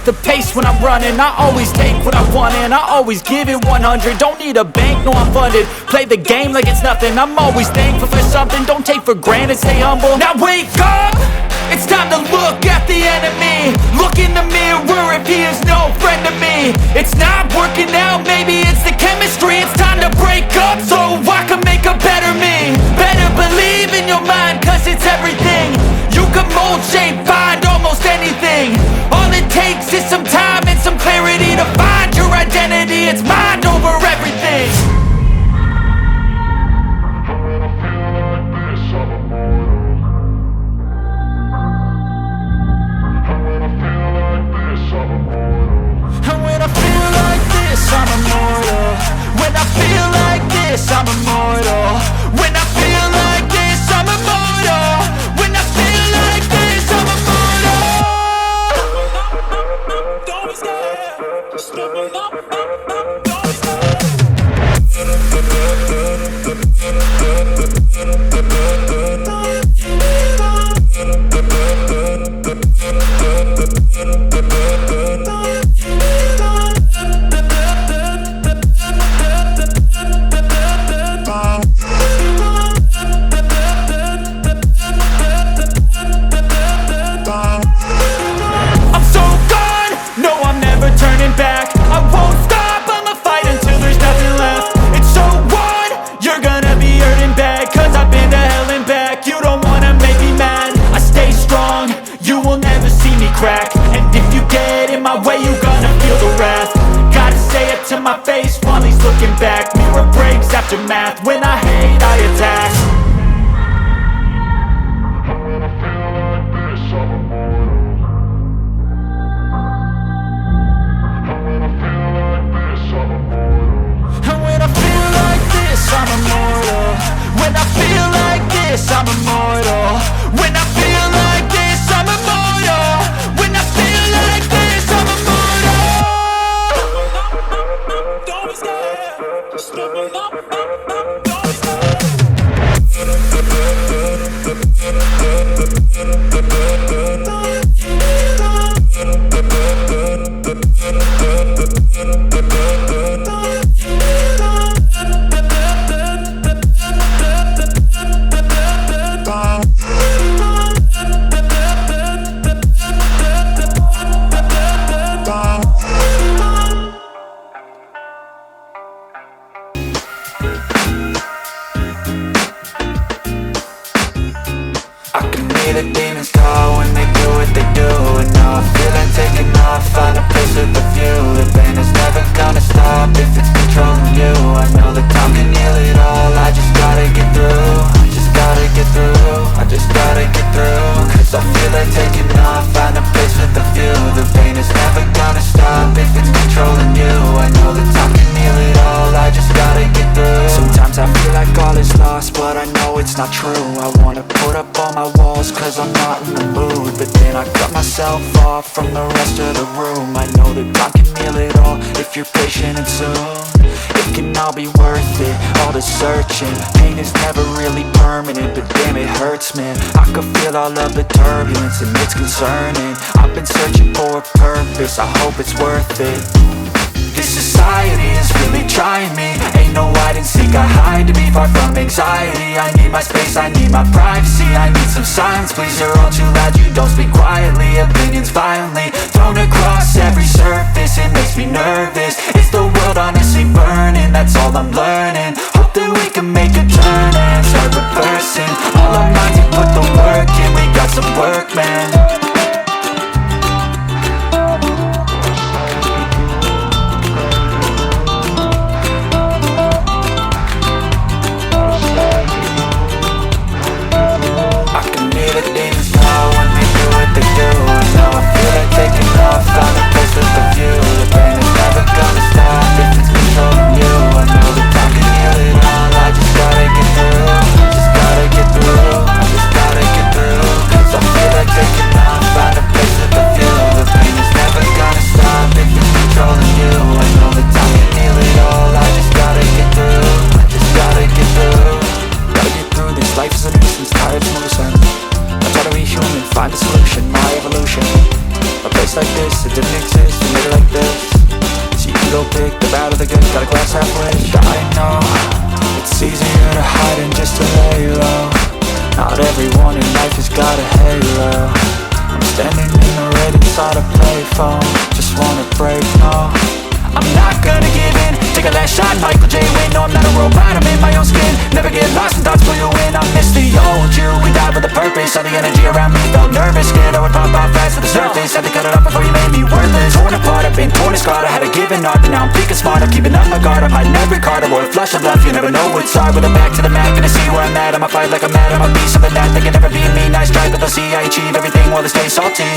the pace when I'm running. I always take what I want and I always give it 100. Don't need a bank, no I'm funded. Play the game like it's nothing. I'm always thankful for something. Don't take for granted, stay humble. Now wake up! It's time to look at the enemy. Look in the mirror if he is no friend to me. It's not working out, maybe it's the chemistry. It's time to break up so I can make a better me. Better believe in your mind, cause it's everything. You can mold, shape, find almost anything. All it takes is some time and some clarity to find your identity. It's mind over everything. I'm immortal. When I feel like this, I'm immortal. When I feel like this, I'm immortal. When I feel like this, I'm immortal. Don't be scared. Just step it up. Don't be scared. To my face while he's looking back. Mirror breaks after math. When I hate, I attack. When I feel like this, I'm immortal. When I feel like this, I'm immortal. When I feel like this, I'm immortal. When I feel like this, I'm immortal. When I feel like this, I'm immortal. When I feel like this, I'm immortal. Don't be scared. Just step it up. Don't be scared. The demons call when they do what they do. And now I feel like taking off, find a place with a view. The pain is never gonna stop if it's controlling you. I know that time can heal it all. I just gotta get through. I just gotta get through. I just gotta get through. Cause I feel like taking off, find a place with a view. The pain is never gonna stop if it's controlling you. I know that time can heal it all. I just gotta get through. Sometimes I feel like all is lost, but I know it's not true. I wanna put up all my walls cause I'm not in the mood. But then I cut myself off from the rest of the room. I know that time can heal it all if you're patient and soon. It can all be worth it, all the searching. Pain is never really permanent, but damn it hurts man. I can feel all of the turbulence and it's concerning. I've been searching for a purpose, I hope it's worth it. This society is really trying me. Ain't no hide and seek, I hide to be far from anxiety. I need my space, I need my privacy. I need some silence, please, you're all too loud. You don't speak quietly, opinions violently thrown across every surface. It makes me nervous, is the world honestly burning? That's all I'm learning. Hope that we can make a turn and start reversing all our minds and put the work in. We got some work, man. Taking off, found a place with a view. of the good, got a glass half lit. I know it's easier to hide than just to lay low. Not everyone in life has got a halo. I'm standing in the red inside a payphone. Just wanna break, no, I'm not gonna give in. Take a last shot, Michael J. Win. No, I'm not a robot, I'm in my own skin. Never get lost when thoughts pull you in. I miss the old you, we died with a purpose. All the energy around me felt nervous. Scared I would pop off fast to the surface. Had to cut it off before you made me worthless. Torn apart, I've been torn and scarred. I had to give an art, but now I'm thinking smart. I'm keeping up my guard, I'm hiding every card. I wore a flush of love, you never know what's hard. With a back to the mat, gonna see where I'm at. I'ma fight like I'm mad, I'ma be something that they can never be me. Nice try, but they'll see I achieve everything while they stay salty.